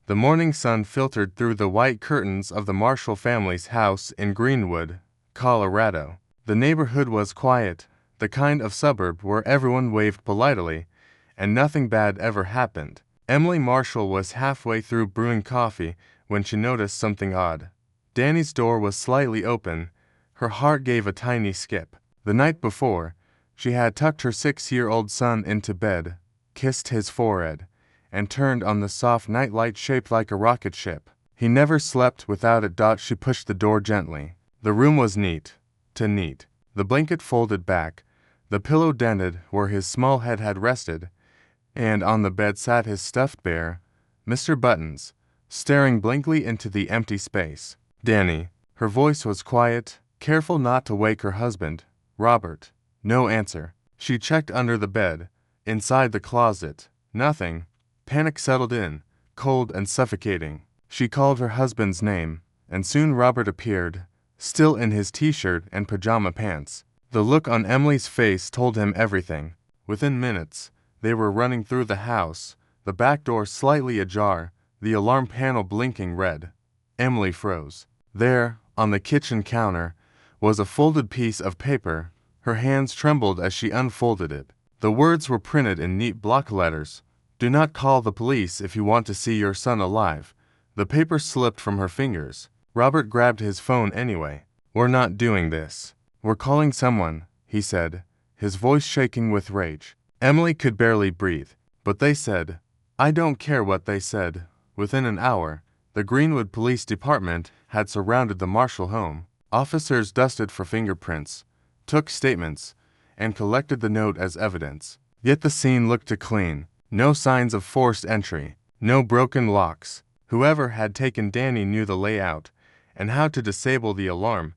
The morning sun filtered through the white curtains of the Marshall family's house in Greenwood, Colorado. The neighborhood was quiet, the kind of suburb where everyone waved politely, and nothing bad ever happened. Emily Marshall was halfway through brewing coffee when she noticed something odd. Danny's door was slightly open. Her heart gave a tiny skip. The night before, she had tucked her 6-year-old son into bed, kissed his forehead, and turned on the soft nightlight shaped like a rocket ship. He never slept without it. She pushed the door gently. The room was neat. The blanket folded back, the pillow dented where his small head had rested, and on the bed sat his stuffed bear, Mr. Buttons, staring blankly into the empty space. Danny. Her voice was quiet, careful not to wake her husband, Robert. No answer. She checked under the bed, inside the closet. Nothing. Panic settled in, cold and suffocating. She called her husband's name, and soon Robert appeared, still in his t-shirt and pajama pants. The look on Emily's face told him everything. Within minutes, they were running through the house, the back door slightly ajar, the alarm panel blinking red. Emily froze. There, on the kitchen counter, was a folded piece of paper. Her hands trembled as she unfolded it. The words were printed in neat block letters. "Do not call the police if you want to see your son alive." The paper slipped from her fingers. Robert grabbed his phone anyway. "We're not doing this. We're calling someone," he said, his voice shaking with rage. Emily could barely breathe. "But they said." "I don't care what they said." Within an hour, the Greenwood Police Department had surrounded the Marshall home. Officers dusted for fingerprints, took statements, and collected the note as evidence. Yet the scene looked clean. No signs of forced entry, no broken locks. Whoever had taken Danny knew the layout and how to disable the alarm.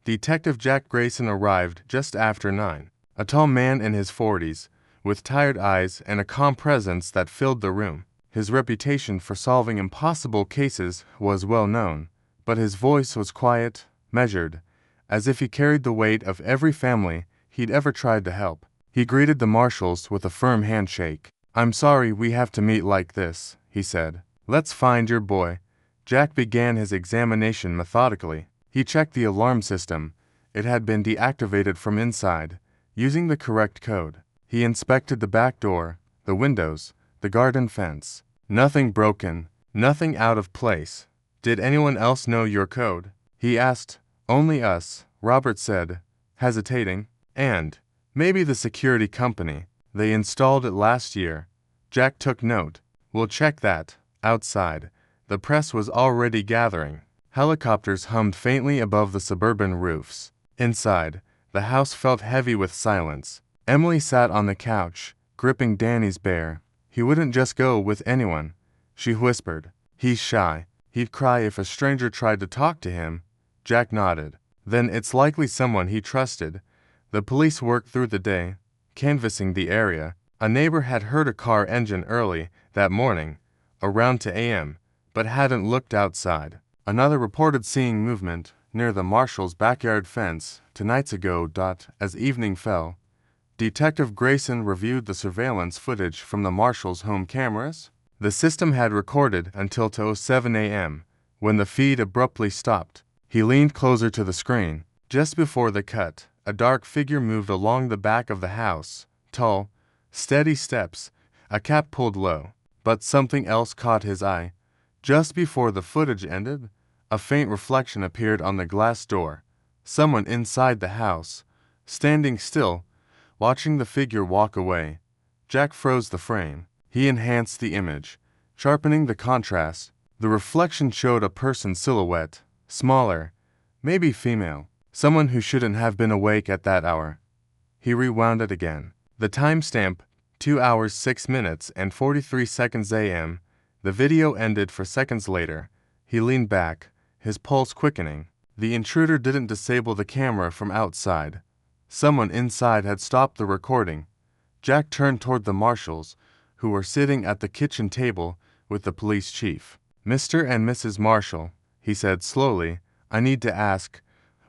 Detective Jack Grayson arrived just after 9, a tall man in his 40s, with tired eyes and a calm presence that filled the room. His reputation for solving impossible cases was well known, but his voice was quiet, measured, as if he carried the weight of every family he'd ever tried to help. He greeted the Marshalls with a firm handshake. "I'm sorry we have to meet like this," he said. "Let's find your boy." Jack began his examination methodically. He checked the alarm system. It had been deactivated from inside, using the correct code. He inspected the back door, the windows, the garden fence. Nothing broken, nothing out of place. "Did anyone else know your code?" he asked. "Only us," Robert said, hesitating. "And maybe the security company. They installed it last year." Jack took note. "We'll check that." Outside, the press was already gathering. Helicopters hummed faintly above the suburban roofs. Inside, the house felt heavy with silence. Emily sat on the couch, gripping Danny's bear. "He wouldn't just go with anyone," she whispered. "He's shy. He'd cry if a stranger tried to talk to him." Jack nodded. "Then it's likely someone he trusted." The police worked through the day, canvassing the area. A neighbor had heard a car engine early that morning, around 2 a.m., but hadn't looked outside. Another reported seeing movement near the Marshall's backyard fence 2 nights ago. As evening fell, Detective Grayson reviewed the surveillance footage from the Marshall's home cameras. The system had recorded until 2:07 a.m., when the feed abruptly stopped. He leaned closer to the screen. Just before the cut, a dark figure moved along the back of the house. Tall, steady steps, a cap pulled low. But something else caught his eye. Just before the footage ended, a faint reflection appeared on the glass door. Someone inside the house, standing still, watching the figure walk away. Jack froze the frame. He enhanced the image, sharpening the contrast. The reflection showed a person's silhouette, smaller, maybe female, someone who shouldn't have been awake at that hour. He rewound it again. The timestamp, 2 hours 6 minutes and 43 seconds a.m. The video ended 4 seconds later. He leaned back, his pulse quickening. The intruder didn't disable the camera from outside. Someone inside had stopped the recording. Jack turned toward the Marshalls, who were sitting at the kitchen table with the police chief. "Mr. and Mrs. Marshall," he said slowly, "I need to ask,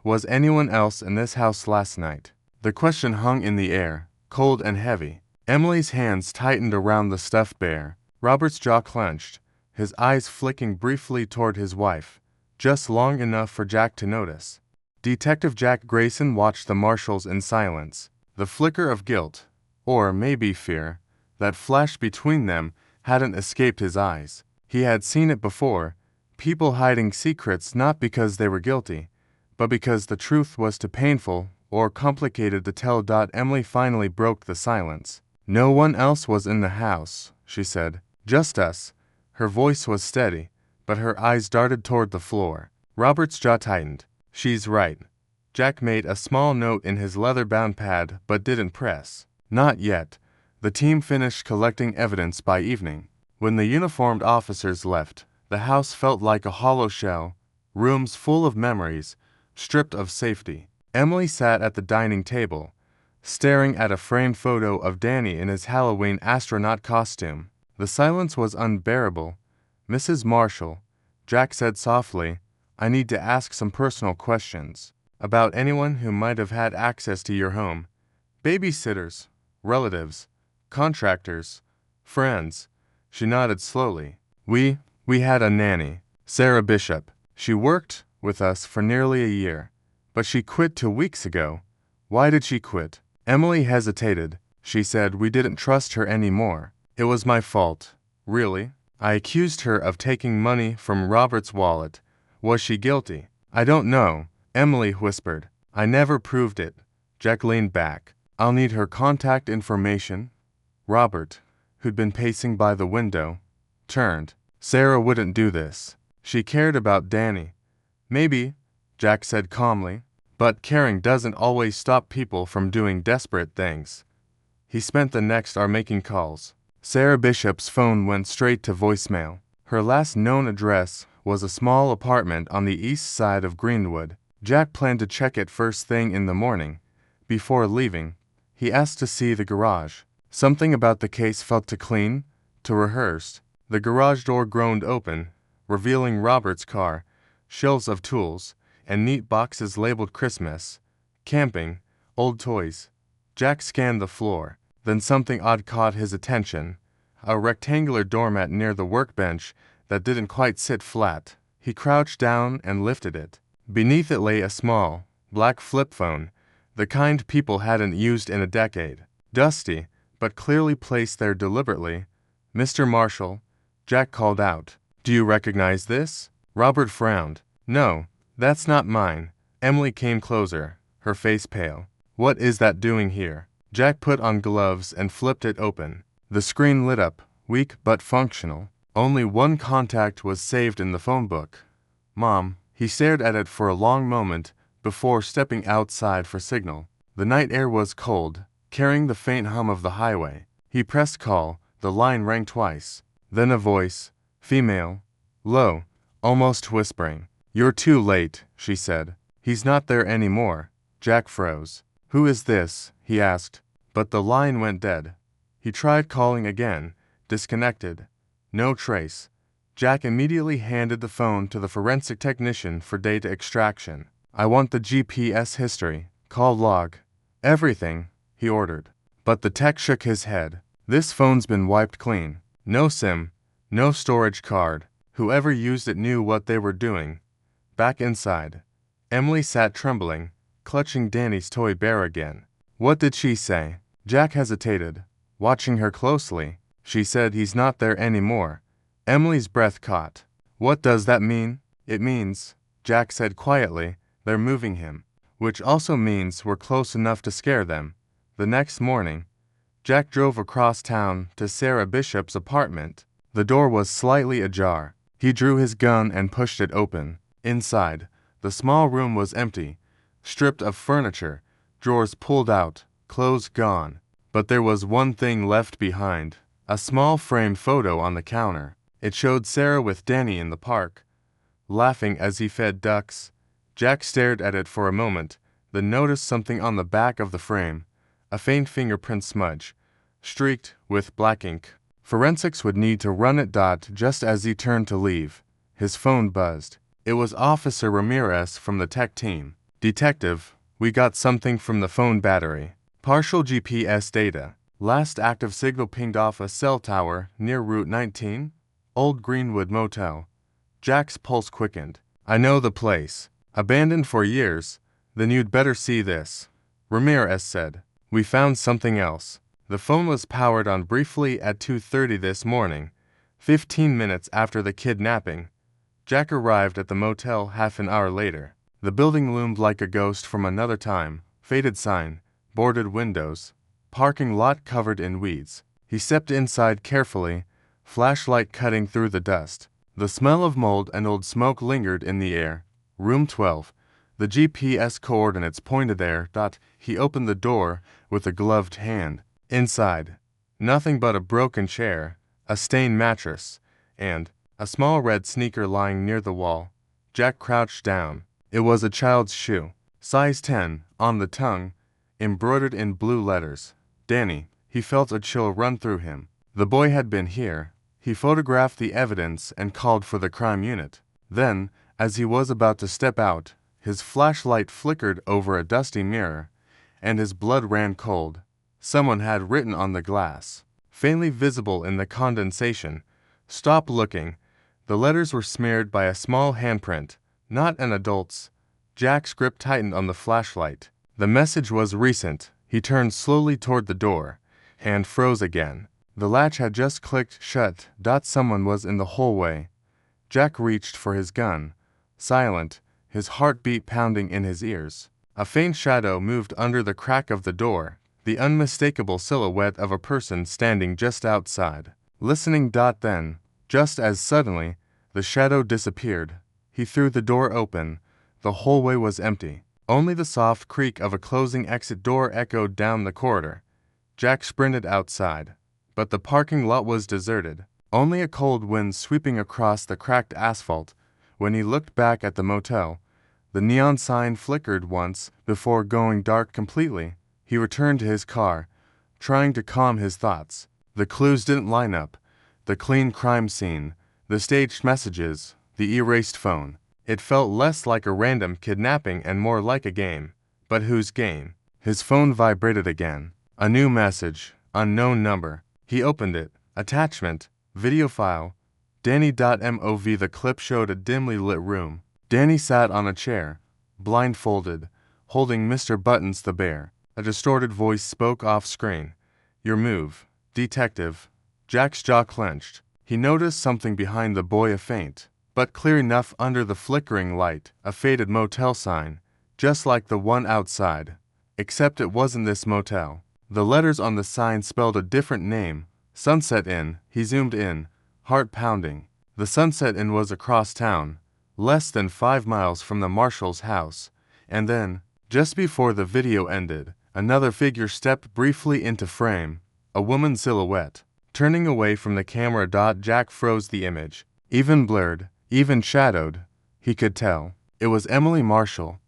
was anyone else in this house last night?" The question hung in the air, cold and heavy. Emily's hands tightened around the stuffed bear. Robert's jaw clenched, his eyes flicking briefly toward his wife, just long enough for Jack to notice. Detective Jack Grayson watched the marshals in silence. The flicker of guilt, or maybe fear, that flashed between them hadn't escaped his eyes. He had seen it before, people hiding secrets not because they were guilty, but because the truth was too painful or complicated to tell. Emily finally broke the silence. "No one else was in the house," she said. "Just us." Her voice was steady, but her eyes darted toward the floor. Robert's jaw tightened. "She's right." Jack made a small note in his leather-bound pad but didn't press. Not yet. The team finished collecting evidence by evening. When the uniformed officers left, the house felt like a hollow shell, rooms full of memories, stripped of safety. Emily sat at the dining table, staring at a framed photo of Danny in his Halloween astronaut costume. The silence was unbearable. "Mrs. Marshall," Jack said softly, "I need to ask some personal questions. About anyone who might have had access to your home. Babysitters, relatives, contractors, friends." She nodded slowly. We had a nanny, Sarah Bishop. She worked with us for nearly a year, but she quit 2 weeks ago." "Why did she quit?" Emily hesitated. She said, "We didn't trust her anymore." "It was my fault." "Really?" "I accused her of taking money from Robert's wallet." "Was she guilty?" "I don't know," Emily whispered. "I never proved it." Jack leaned back. "I'll need her contact information." Robert, who'd been pacing by the window, turned. "Sarah wouldn't do this. She cared about Danny." "Maybe," Jack said calmly, "but caring doesn't always stop people from doing desperate things." He spent the next hour making calls. Sarah Bishop's phone went straight to voicemail. Her last known address was a small apartment on the east side of Greenwood. Jack planned to check it first thing in the morning. Before leaving, he asked to see the garage. Something about the case felt too clean, too rehearsed. The garage door groaned open, revealing Robert's car, shelves of tools, and neat boxes labeled Christmas, camping, old toys. Jack scanned the floor. Then something odd caught his attention. A rectangular doormat near the workbench that didn't quite sit flat. He crouched down and lifted it. Beneath it lay a small, black flip phone, the kind people hadn't used in a decade. Dusty, but clearly placed there deliberately. "Mr. Marshall," Jack called out. "Do you recognize this?" Robert frowned. "No, that's not mine." Emily came closer, her face pale. "What is that doing here?" Jack put on gloves and flipped it open. The screen lit up, weak but functional. Only one contact was saved in the phone book. "Mom." He stared at it for a long moment before stepping outside for signal. The night air was cold, carrying the faint hum of the highway. He pressed call. The line rang twice. Then a voice, female, low, almost whispering. "You're too late," she said. "He's not there anymore." Jack froze. "Who is this?" he asked. But the line went dead. He tried calling again, disconnected. No trace. Jack immediately handed the phone to the forensic technician for data extraction. "I want the GPS history, call log, everything," he ordered. But the tech shook his head. "This phone's been wiped clean. No SIM, no storage card. Whoever used it knew what they were doing." Back inside, Emily sat trembling, clutching Danny's toy bear again. "What did she say?" Jack hesitated, watching her closely. "She said he's not there anymore." Emily's breath caught. "What does that mean?" "It means," Jack said quietly, "they're moving him. Which also means we're close enough to scare them." The next morning, Jack drove across town to Sarah Bishop's apartment. The door was slightly ajar. He drew his gun and pushed it open. Inside, the small room was empty, stripped of furniture, drawers pulled out, clothes gone. But there was one thing left behind, a small framed photo on the counter. It showed Sarah with Danny in the park, laughing as he fed ducks. Jack stared at it for a moment, then noticed something on the back of the frame, a faint fingerprint smudge, streaked with black ink. Forensics would need to run it. Just as he turned to leave, his phone buzzed. It was Officer Ramirez from the tech team. "Detective, we got something from the phone battery. Partial GPS data. Last active signal pinged off a cell tower near Route 19. Old Greenwood Motel. Jack's pulse quickened. I know the place. Abandoned for years. Then you'd better see this. Ramirez said. We found something else. The phone was powered on briefly at 2:30 this morning, 15 minutes after the kidnapping. Jack arrived at the motel half an hour later. The building loomed like a ghost from another time. Faded sign, boarded windows, parking lot covered in weeds. He stepped inside carefully, flashlight cutting through the dust. The smell of mold and old smoke lingered in the air. Room 12. The GPS coordinates pointed there. He opened the door with a gloved hand. Inside, nothing but a broken chair, a stained mattress, and a small red sneaker lying near the wall. Jack crouched down. It was a child's shoe, size 10, on the tongue, embroidered in blue letters. Danny. He felt a chill run through him. The boy had been here. He photographed the evidence and called for the crime unit. Then, as he was about to step out, his flashlight flickered over a dusty mirror, and his blood ran cold. Someone had written on the glass, faintly visible in the condensation, "Stop looking." The letters were smeared by a small handprint, not an adult's. Jack's grip tightened on the flashlight. The message was recent. He turned slowly toward the door, and froze again. The latch had just clicked shut. Someone was in the hallway. Jack reached for his gun, silent, his heartbeat pounding in his ears. A faint shadow moved under the crack of the door, the unmistakable silhouette of a person standing just outside. Listening. Then, just as suddenly, the shadow disappeared. He threw the door open. The hallway was empty. Only the soft creak of a closing exit door echoed down the corridor. Jack sprinted outside, but the parking lot was deserted. Only a cold wind sweeping across the cracked asphalt. When he looked back at the motel, the neon sign flickered once before going dark completely. He returned to his car, trying to calm his thoughts. The clues didn't line up. The clean crime scene, the staged messages, the erased phone. It felt less like a random kidnapping and more like a game. But whose game? His phone vibrated again. A new message, unknown number. He opened it. Attachment, video file. Danny.mov. The clip showed a dimly lit room. Danny sat on a chair, blindfolded, holding Mr. Buttons the bear. A distorted voice spoke off screen. Your move, detective. Jack's jaw clenched. He noticed something behind the boy, a faint, but clear enough under the flickering light, a faded motel sign, just like the one outside. Except it wasn't this motel. The letters on the sign spelled a different name. Sunset Inn. He zoomed in, heart pounding. The Sunset Inn was across town, less than 5 miles from the marshal's house. And then, just before the video ended, another figure stepped briefly into frame, a woman's silhouette. Turning away from the camera. Jack froze. The image, even blurred, even shadowed, he could tell. It was Emily Marshall.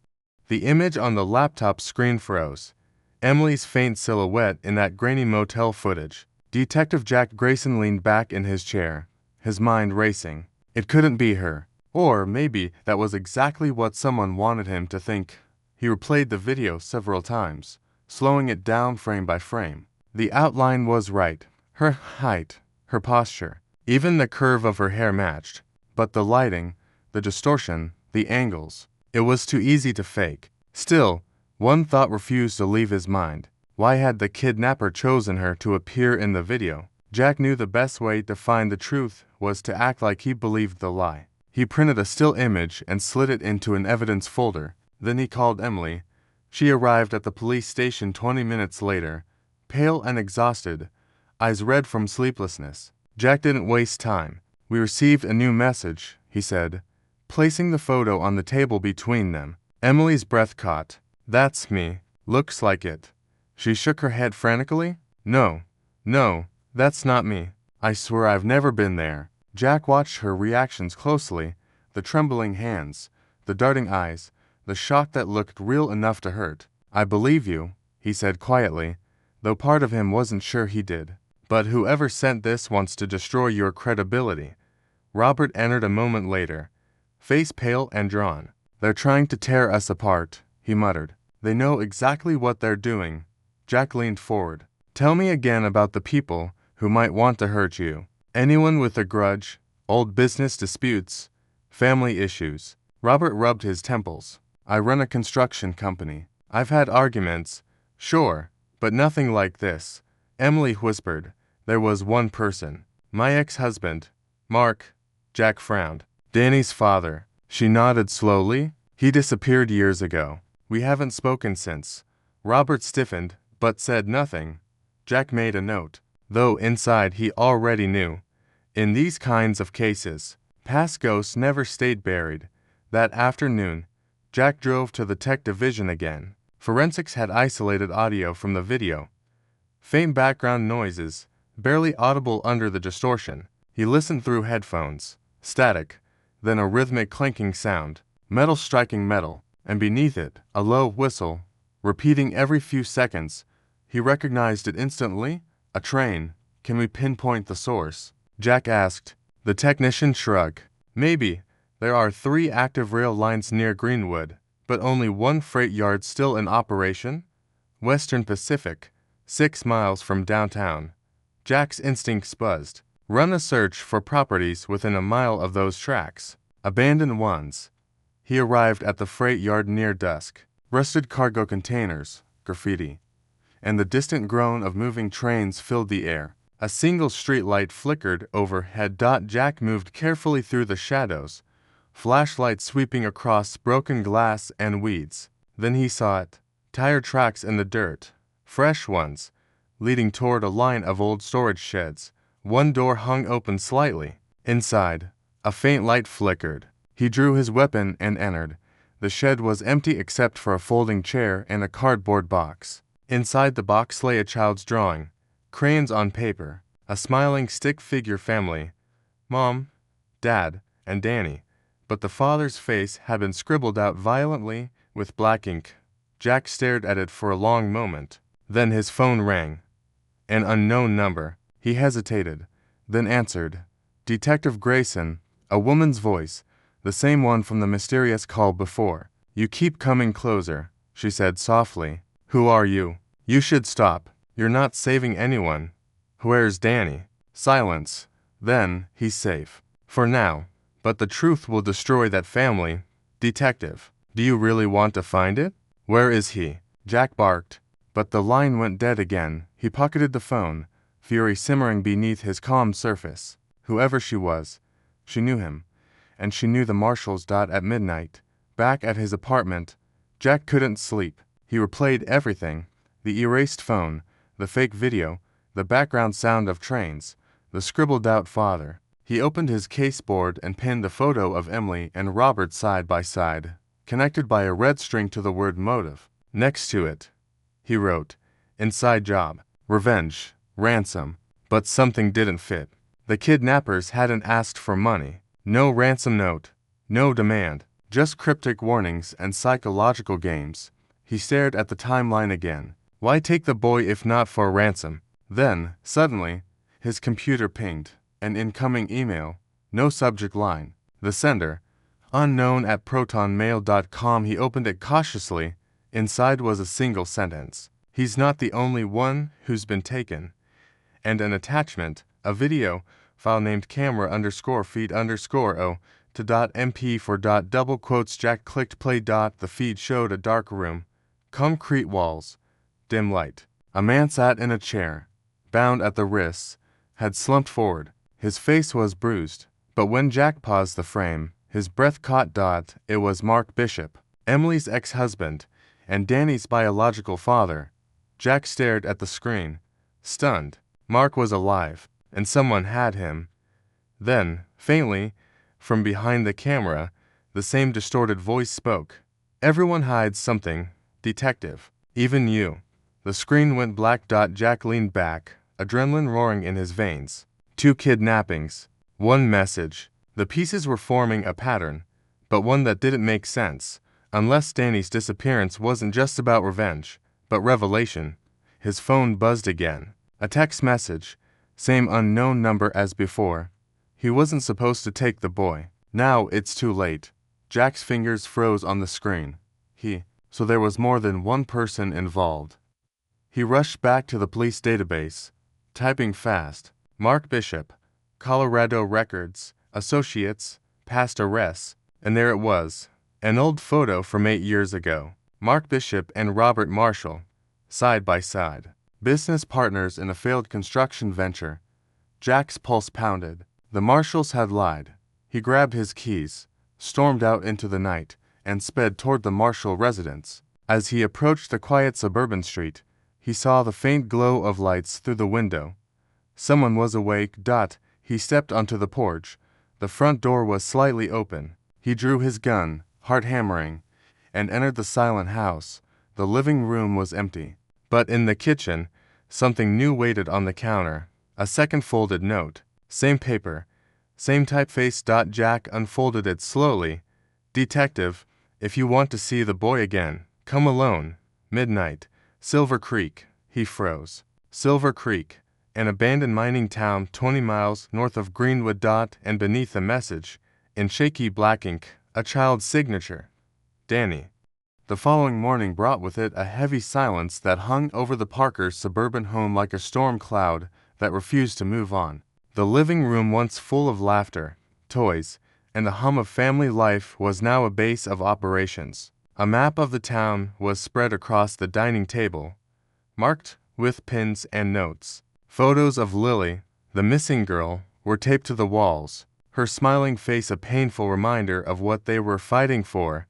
The image on the laptop screen froze. Emily's faint silhouette in that grainy motel footage. Detective Jack Grayson leaned back in his chair, his mind racing. It couldn't be her. Or maybe that was exactly what someone wanted him to think. He replayed the video several times, slowing it down frame by frame. The outline was right. Her height, her posture, even the curve of her hair matched. But the lighting, the distortion, the angles, it was too easy to fake. Still, one thought refused to leave his mind. Why had the kidnapper chosen her to appear in the video? Jack knew the best way to find the truth was to act like he believed the lie. He printed a still image and slid it into an evidence folder. Then he called Emily. She arrived at the police station 20 minutes later, pale and exhausted, eyes red from sleeplessness. Jack didn't waste time. We received a new message, he said, placing the photo on the table between them. Emily's breath caught. That's me. Looks like it. She shook her head frantically. No, that's not me. I swear I've never been there. Jack watched her reactions closely, the trembling hands, the darting eyes, the shock that looked real enough to hurt. I believe you, he said quietly, though part of him wasn't sure he did. But whoever sent this wants to destroy your credibility. Robert entered a moment later, face pale and drawn. They're trying to tear us apart, he muttered. They know exactly what they're doing. Jack leaned forward. Tell me again about the people who might want to hurt you. Anyone with a grudge, Old business disputes. Family issues. Robert rubbed his temples. I run a construction company. I've had arguments, sure, but nothing like this. Emily whispered. There was one person. My ex-husband. Mark. Jack frowned. Danny's father. She nodded slowly. He disappeared years ago. We haven't spoken since. Robert stiffened, but said nothing. Jack made a note, though inside he already knew. In these kinds of cases, past ghosts never stayed buried. That afternoon, Jack drove to the tech division again. Forensics had isolated audio from the video. Faint background noises, barely audible under the distortion. He listened through headphones. Static, then a rhythmic clanking sound, metal striking metal, and beneath it, a low whistle, repeating every few seconds. He recognized it instantly. A train. Can we pinpoint the source? Jack asked. The technician shrugged. Maybe. There are 3 active rail lines near Greenwood, but only one freight yard still in operation. Western Pacific, 6 miles from downtown. Jack's instincts buzzed. Run a search for properties within a mile of those tracks. Abandoned ones. He arrived at the freight yard near dusk. Rusted cargo containers, graffiti, and the distant groan of moving trains filled the air. A single street light flickered overhead. Jack moved carefully through the shadows, flashlight sweeping across broken glass and weeds. Then he saw it. Tire tracks in the dirt, fresh ones, leading toward a line of old storage sheds. One door hung open slightly. Inside, a faint light flickered. He drew his weapon and entered. The shed was empty except for a folding chair and a cardboard box. Inside the box lay a child's drawing, crayons on paper, a smiling stick figure family, Mom, Dad, and Danny, but the father's face had been scribbled out violently with black ink. Jack stared at it for a long moment. Then his phone rang. An unknown number. He hesitated, then answered. Detective Grayson, a woman's voice, the same one from the mysterious call before. You keep coming closer, she said softly. Who are you? You should stop. You're not saving anyone. Where's Danny? Silence. Then, he's safe. For now. But the truth will destroy that family. Detective, do you really want to find it? Where is he? Jack barked. But the line went dead again. He pocketed the phone, fury simmering beneath his calm surface. Whoever she was, she knew him. And she knew the marshals. At midnight, back at his apartment, Jack couldn't sleep. He replayed everything. The erased phone, the fake video, the background sound of trains, the scribbled-out father. He opened his caseboard and pinned a photo of Emily and Robert side by side, connected by a red string to the word motive. Next to it, he wrote, Inside job, revenge, ransom, but something didn't fit. The kidnappers hadn't asked for money. No ransom note, no demand, just cryptic warnings and psychological games. He stared at the timeline again. Why take the boy if not for ransom? Then, suddenly, his computer pinged. An incoming email. No subject line. The sender, unknown at protonmail.com. He opened it cautiously. Inside was a single sentence. He's not the only one who's been taken. And an attachment, a video file named camera_feed_o to .mp4. Double quotes. Jack clicked play. The feed showed a dark room. Concrete walls. Dim light. A man sat in a chair, bound at the wrists, had slumped forward. His face was bruised, but when Jack paused the frame, his breath caught. It was Mark Bishop, Emily's ex-husband, and Danny's biological father. Jack stared at the screen, stunned. Mark was alive, and someone had him. Then, faintly, from behind the camera, the same distorted voice spoke. Everyone hides something, detective. Even you. The screen went black. Jack leaned back, adrenaline roaring in his veins. 2 kidnappings. 1 message. The pieces were forming a pattern, but one that didn't make sense. Unless Danny's disappearance wasn't just about revenge, but revelation. His phone buzzed again. A text message. Same unknown number as before. He wasn't supposed to take the boy. Now it's too late. Jack's fingers froze on the screen. So there was more than one person involved. He rushed back to the police database, typing fast. Mark Bishop, Colorado records, associates, past arrests, and there it was, an old photo from 8 years ago. Mark Bishop and Robert Marshall, side by side, business partners in a failed construction venture. Jack's pulse pounded. The Marshalls had lied. He grabbed his keys, stormed out into the night, and sped toward the Marshall residence. As he approached the quiet suburban street, he saw the faint glow of lights through the window. Someone was awake. He stepped onto the porch. The front door was slightly open. He drew his gun, heart hammering, and entered the silent house. The living room was empty. But in the kitchen, something new waited on the counter. A second folded note. Same paper. Same typeface. Jack unfolded it slowly. Detective, if you want to see the boy again, come alone. Midnight. Silver Creek. He froze. Silver Creek, an abandoned mining town 20 miles north of Greenwood. And beneath the message, in shaky black ink, a child's signature. Danny. The following morning brought with it a heavy silence that hung over the Parkers' suburban home like a storm cloud that refused to move on. The living room, once full of laughter, toys, and the hum of family life, was now a base of operations. A map of the town was spread across the dining table, marked with pins and notes. Photos of Lily, the missing girl, were taped to the walls, her smiling face a painful reminder of what they were fighting for.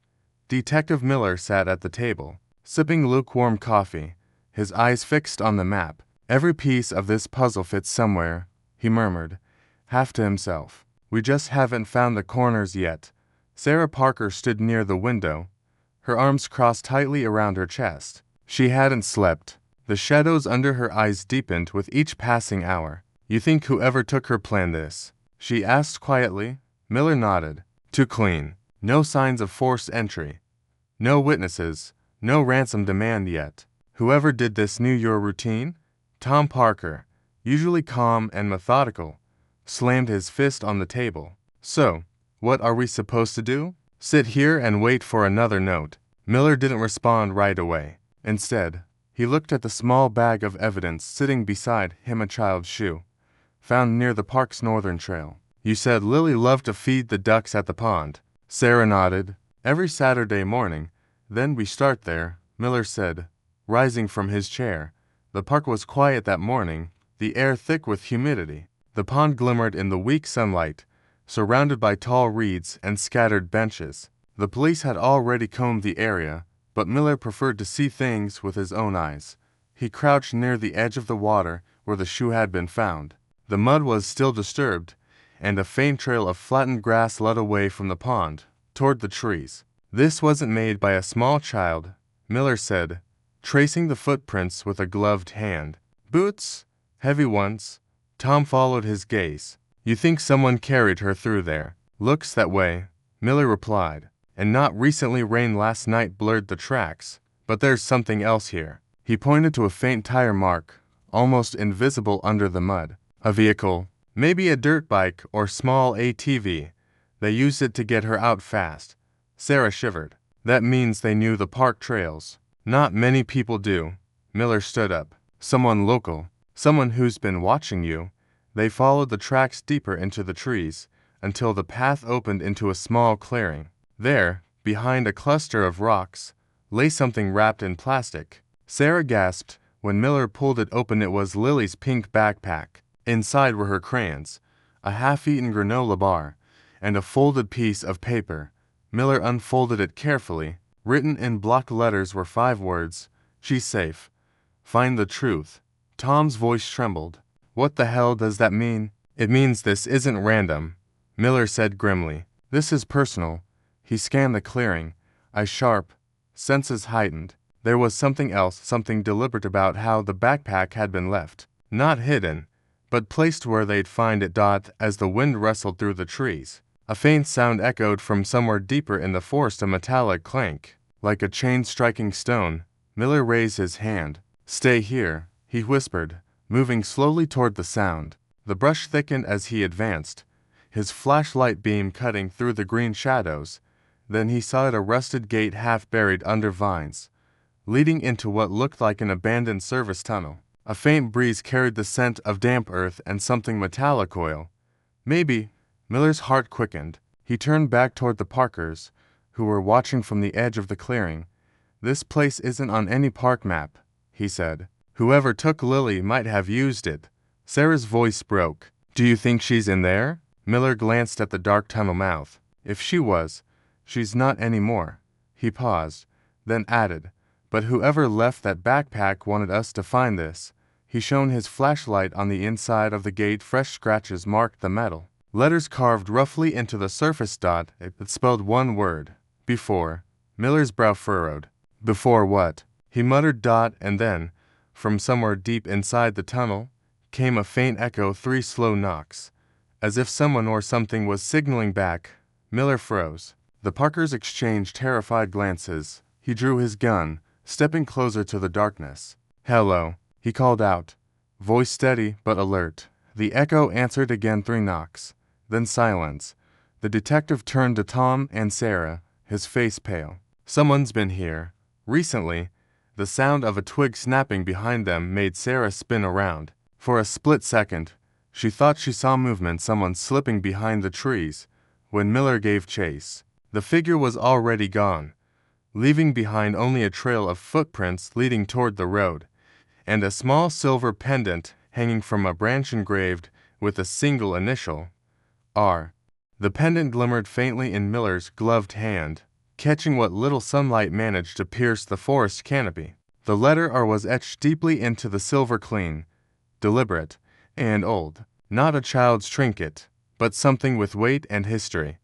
Detective Miller sat at the table, sipping lukewarm coffee, his eyes fixed on the map. Every piece of this puzzle fits somewhere, he murmured, half to himself. We just haven't found the corners yet. Sarah Parker stood near the window, her arms crossed tightly around her chest. She hadn't slept. The shadows under her eyes deepened with each passing hour. You think whoever took her planned this? She asked quietly. Miller nodded. Too clean. No signs of forced entry. No witnesses. No ransom demand yet. Whoever did this knew your routine? Tom Parker, usually calm and methodical, slammed his fist on the table. So, what are we supposed to do? Sit here and wait for another note. Miller didn't respond right away. Instead, he looked at the small bag of evidence sitting beside him, a child's shoe, found near the park's northern trail. You said Lily loved to feed the ducks at the pond. Sarah nodded. Every Saturday morning. Then we start there, Miller said, rising from his chair. The park was quiet that morning, the air thick with humidity. The pond glimmered in the weak sunlight, surrounded by tall reeds and scattered benches. The police had already combed the area, but Miller preferred to see things with his own eyes. He crouched near the edge of the water where the shoe had been found. The mud was still disturbed, and a faint trail of flattened grass led away from the pond, toward the trees. This wasn't made by a small child, Miller said, tracing the footprints with a gloved hand. Boots? Heavy ones. Tom followed his gaze. You think someone carried her through there? Looks that way, Miller replied. And not recently. Rain last night blurred the tracks. But there's something else here. He pointed to a faint tire mark, almost invisible under the mud. A vehicle, maybe a dirt bike or small ATV. They used it to get her out fast. Sarah shivered. That means they knew the park trails. Not many people do. Miller stood up. Someone local. Someone who's been watching you. They followed the tracks deeper into the trees, until the path opened into a small clearing. There, behind a cluster of rocks, lay something wrapped in plastic. Sarah gasped. When Miller pulled it open, it was Lily's pink backpack. Inside were her crayons, a half-eaten granola bar, and a folded piece of paper. Miller unfolded it carefully. Written in block letters were 5 words. She's safe. Find the truth. Tom's voice trembled. What the hell does that mean? It means this isn't random, Miller said grimly. This is personal. He scanned the clearing, eyes sharp, senses heightened. There was something else, something deliberate about how the backpack had been left. Not hidden, but placed where they'd find it. As the wind rustled through the trees, a faint sound echoed from somewhere deeper in the forest, a metallic clank, like a chain striking stone. Miller raised his hand. Stay here, he whispered, moving slowly toward the sound. The brush thickened as he advanced, his flashlight beam cutting through the green shadows. Then he saw a rusted gate half buried under vines, leading into what looked like an abandoned service tunnel. A faint breeze carried the scent of damp earth and something metallic. Oil. Maybe, Miller's heart quickened. He turned back toward the Parkers, who were watching from the edge of the clearing. "This place isn't on any park map," he said. "Whoever took Lily might have used it." Sarah's voice broke. "Do you think she's in there?" Miller glanced at the dark tunnel mouth. "If she was, she's not anymore." He paused, then added, "But whoever left that backpack wanted us to find this." He shone his flashlight on the inside of the gate. Fresh scratches marked the metal. Letters carved roughly into the surface dot that spelled one word: before. Miller's brow furrowed. Before what? He muttered dot, and then, from somewhere deep inside the tunnel, came a faint echo, 3 slow knocks. As if someone or something was signaling back. Miller froze. The Parkers exchanged terrified glances. He drew his gun, stepping closer to the darkness. "Hello," he called out, voice steady but alert. The echo answered again, 3 knocks. Then silence. The detective turned to Tom and Sarah, his face pale. "Someone's been here. Recently." The sound of a twig snapping behind them made Sarah spin around. For a split second, she thought she saw movement, someone slipping behind the trees. When Miller gave chase, the figure was already gone, leaving behind only a trail of footprints leading toward the road, and a small silver pendant hanging from a branch engraved with a single initial, R. The pendant glimmered faintly in Miller's gloved hand, catching what little sunlight managed to pierce the forest canopy. The letter R was etched deeply into the silver, clean, deliberate, and old. Not a child's trinket, but something with weight and history.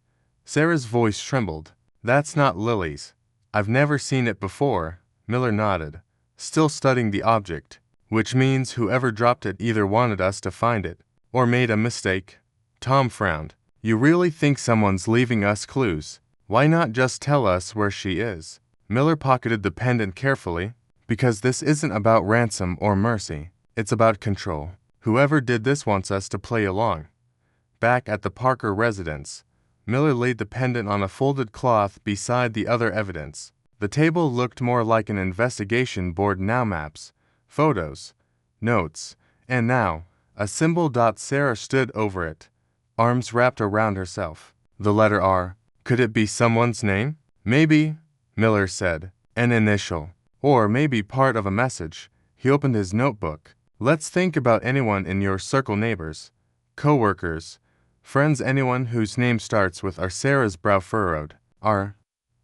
Sarah's voice trembled. "That's not Lily's. I've never seen it before." Miller nodded, still studying the object. "Which means whoever dropped it either wanted us to find it, or made a mistake." Tom frowned. "You really think someone's leaving us clues? Why not just tell us where she is?" Miller pocketed the pendant carefully. "Because this isn't about ransom or mercy. It's about control. Whoever did this wants us to play along." Back at the Parker residence, Miller laid the pendant on a folded cloth beside the other evidence. The table looked more like an investigation board now: maps, photos, notes, and now, a symbol. Sarah stood over it, arms wrapped around herself. The letter R. Could it be someone's name? "Maybe," Miller said. "An initial. Or maybe part of a message." He opened his notebook. "Let's think about anyone in your circle: neighbors, co-workers, friends, anyone whose name starts with R." Sarah's brow furrowed. "R.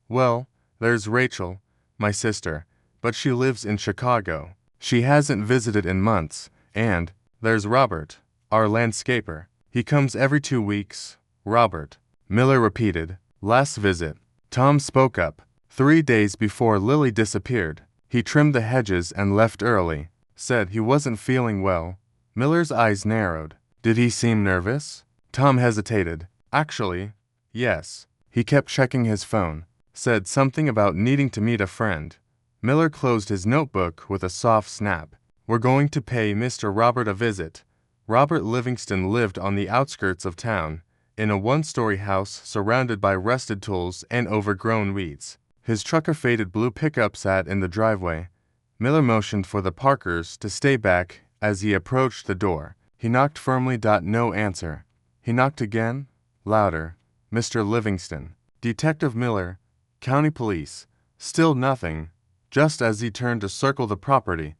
Well, there's Rachel, my sister, but she lives in Chicago. She hasn't visited in months. And there's Robert, our landscaper. He comes every 2 weeks. Robert." Miller repeated, "Last visit." Tom spoke up. 3 days before Lily disappeared. He trimmed the hedges and left early. Said he wasn't feeling well. Miller's eyes narrowed. "Did he seem nervous?" Tom hesitated. "Actually, yes. He kept checking his phone. Said something about needing to meet a friend." Miller closed his notebook with a soft snap. "We're going to pay Mr. Robert a visit." Robert Livingston lived on the outskirts of town, in a 1-story house surrounded by rusted tools and overgrown weeds. His truck, a faded blue pickup, sat in the driveway. Miller motioned for the Parkers to stay back as he approached the door. He knocked firmly. No answer. He knocked again, louder. "Mr. Livingston." "Detective Miller, County Police." Still nothing. Just as he turned to circle the property,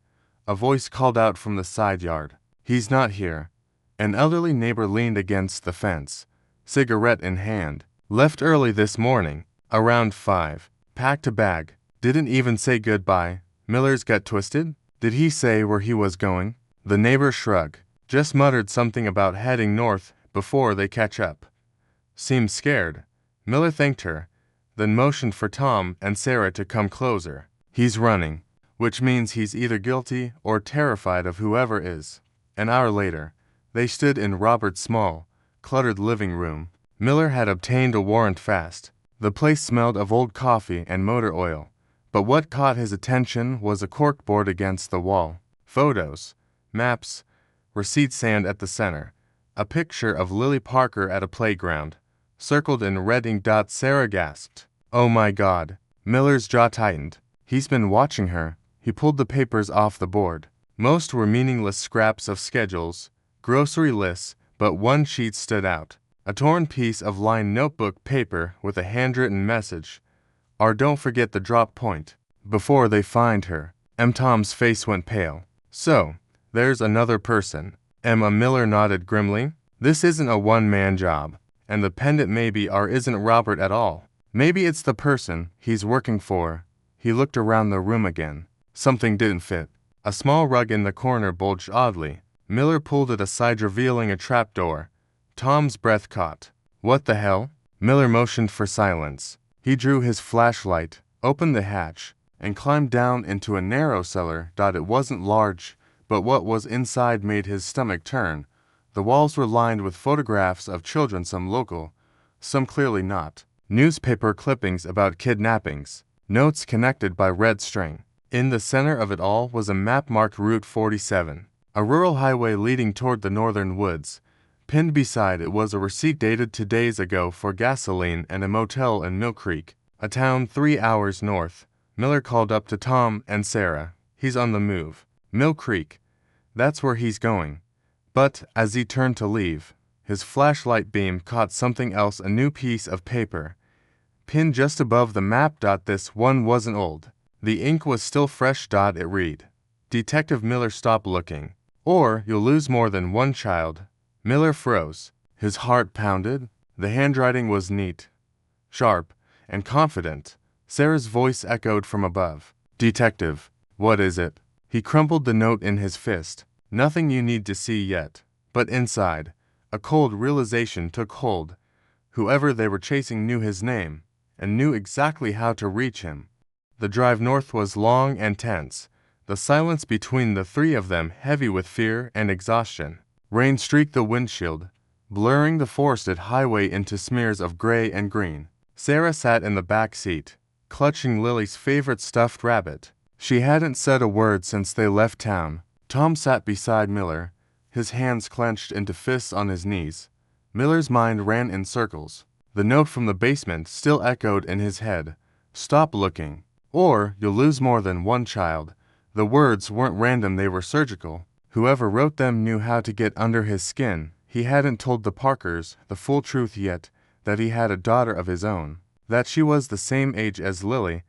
a voice called out from the side yard. "He's not here." An elderly neighbor leaned against the fence, cigarette in hand. "Left early this morning, around 5. Packed a bag. Didn't even say goodbye." Miller's gut twisted. Did he say where he was going? The neighbor shrugged. "Just muttered something about heading north before they catch up. Seemed scared." Miller thanked her, then motioned for Tom and Sarah to come closer. "He's running, which means he's either guilty or terrified of whoever is." An hour later, they stood in Robert's small, cluttered living room. Miller had obtained a warrant fast. The place smelled of old coffee and motor oil, but what caught his attention was a corkboard against the wall. Photos, maps, receipt sand at the center. A picture of Lily Parker at a playground, circled in red ink. Sarah gasped. "Oh my God." Miller's jaw tightened. He's been watching her. He pulled the papers off the board. Most were meaningless scraps of schedules, grocery lists, but one sheet stood out. a torn piece of lined notebook paper with a handwritten message. Or don't forget the drop point. Before they find her. Tom's face went pale. So, there's another person. Miller nodded grimly. This isn't a one-man job. And the pendant maybe or isn't Robert at all. Maybe it's the person he's working for. He looked around the room again. Something didn't fit. A small rug in the corner bulged oddly. Miller pulled it aside, revealing a trapdoor. Tom's breath caught. What the hell? Miller motioned for silence. He drew his flashlight, opened the hatch, and climbed down into a narrow cellar. It wasn't large, but what was inside made his stomach turn. The walls were lined with photographs of children, some local, some clearly not. Newspaper clippings about kidnappings. Notes connected by red string. In the center of it all was a map marked Route 47, a rural highway leading toward the northern woods. Pinned beside it was a receipt dated 2 days ago for gasoline and a motel in Mill Creek, a town 3 hours north. Miller called up to Tom and Sarah. He's on the move. Mill Creek. That's where he's going. But, as he turned to leave, his flashlight beam caught something else, a new piece of paper, pinned just above the map. This one wasn't old. The ink was still fresh. It read, Detective Miller, stop looking, or you'll lose more than one child. Miller froze. His heart pounded. The handwriting was neat, sharp, and confident. Sarah's voice echoed from above. Detective, what is it? He crumpled the note in his fist. Nothing you need to see yet. But inside, a cold realization took hold. Whoever they were chasing knew his name, and knew exactly how to reach him. The drive north was long and tense, the silence between the three of them heavy with fear and exhaustion. Rain streaked the windshield, blurring the forested highway into smears of gray and green. Sarah sat in the back seat, clutching Lily's favorite stuffed rabbit. She hadn't said a word since they left town. Tom sat beside Miller, his hands clenched into fists on his knees. Miller's mind ran in circles. The note from the basement still echoed in his head. Stop looking, or you'll lose more than one child. The words weren't random, they were surgical. Whoever wrote them knew how to get under his skin. He hadn't told the Parkers the full truth yet, that he had a daughter of his own, that she was the same age as Lily,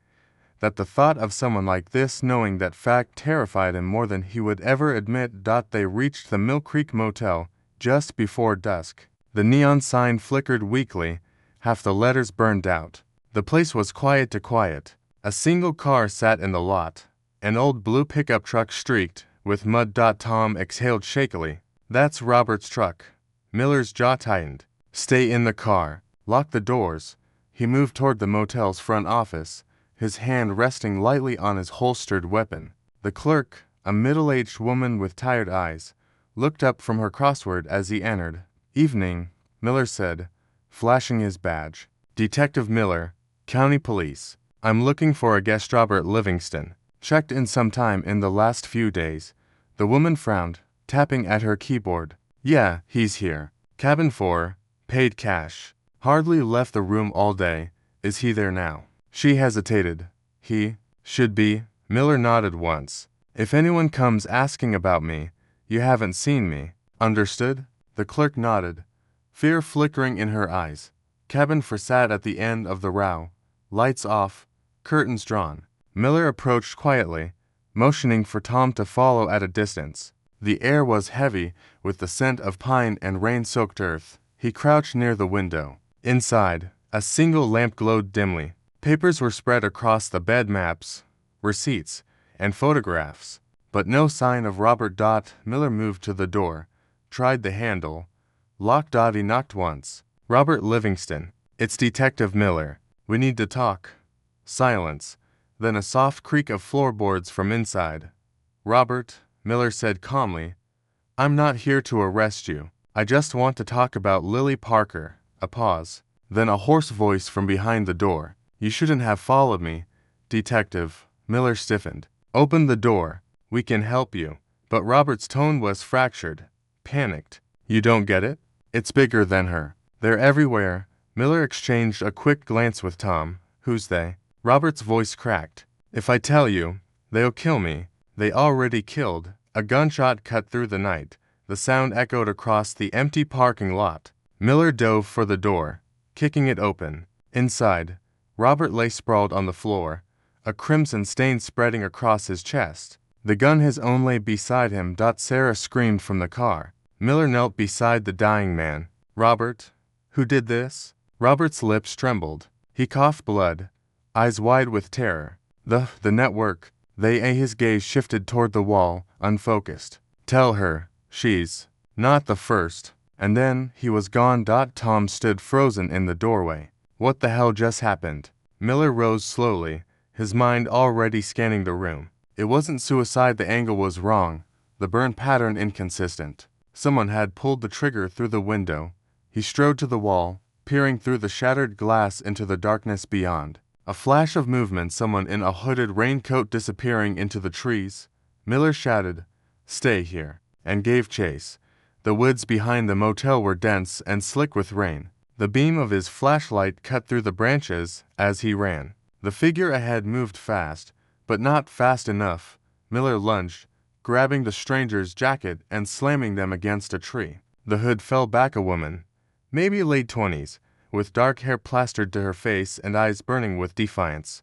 that the thought of someone like this knowing that fact terrified him more than he would ever admit. They reached the Mill Creek Motel just before dusk. The neon sign flickered weakly, half the letters burned out. The place was quiet to quiet. A single car sat in the lot. An old blue pickup truck streaked with mud. Tom exhaled shakily. That's Robert's truck. Miller's jaw tightened. Stay in the car. Lock the doors. He moved toward the motel's front office, his hand resting lightly on his holstered weapon. The clerk, a middle-aged woman with tired eyes, looked up from her crossword as he entered. Evening, Miller said, flashing his badge. Detective Miller, County Police. I'm looking for a guest, Robert Livingston. Checked in sometime in the last few days. The woman frowned, tapping at her keyboard. Yeah, he's here. Cabin 4, paid cash. Hardly left the room all day. Is he there now? She hesitated. He should be. Miller nodded once. If anyone comes asking about me, you haven't seen me. Understood? The clerk nodded, fear flickering in her eyes. Cabin 4 sat at the end of the row, lights off, curtains drawn. Miller approached quietly, motioning for Tom to follow at a distance. The air was heavy with the scent of pine and rain-soaked earth. He crouched near the window. Inside, a single lamp glowed dimly. Papers were spread across the bed, maps, receipts, and photographs, but no sign of Robert. Miller moved to the door, tried the handle, locked. He knocked once. Robert Livingston. It's Detective Miller. We need to talk. Silence, then a soft creak of floorboards from inside. Robert, Miller said calmly, I'm not here to arrest you. I just want to talk about Lily Parker. A pause, then a hoarse voice from behind the door. You shouldn't have followed me, Detective. Miller stiffened. Open the door. We can help you. But Robert's tone was fractured, panicked. You don't get it? It's bigger than her. They're everywhere. Miller exchanged a quick glance with Tom. Who's they? Robert's voice cracked. If I tell you, they'll kill me. They already killed. A gunshot cut through the night. The sound echoed across the empty parking lot. Miller dove for the door, kicking it open. Inside, Robert lay sprawled on the floor, a crimson stain spreading across his chest. The gun his own lay beside him. Sarah screamed from the car. Miller knelt beside the dying man. Robert, who did this? Robert's lips trembled. He coughed blood, eyes wide with terror. The network. His gaze shifted toward the wall, unfocused. Tell her, she's not the first. And then he was gone. Tom stood frozen in the doorway. What the hell just happened? Miller rose slowly, his mind already scanning the room. It wasn't suicide. The angle was wrong, the burn pattern inconsistent. Someone had pulled the trigger through the window. He strode to the wall, peering through the shattered glass into the darkness beyond. A flash of movement, someone in a hooded raincoat disappearing into the trees. Miller shouted, "Stay here," and gave chase. The woods behind the motel were dense and slick with rain. The beam of his flashlight cut through the branches as he ran. The figure ahead moved fast, but not fast enough. Miller lunged, grabbing the stranger's jacket and slamming them against a tree. The hood fell back. A woman, maybe late 20s, with dark hair plastered to her face and eyes burning with defiance.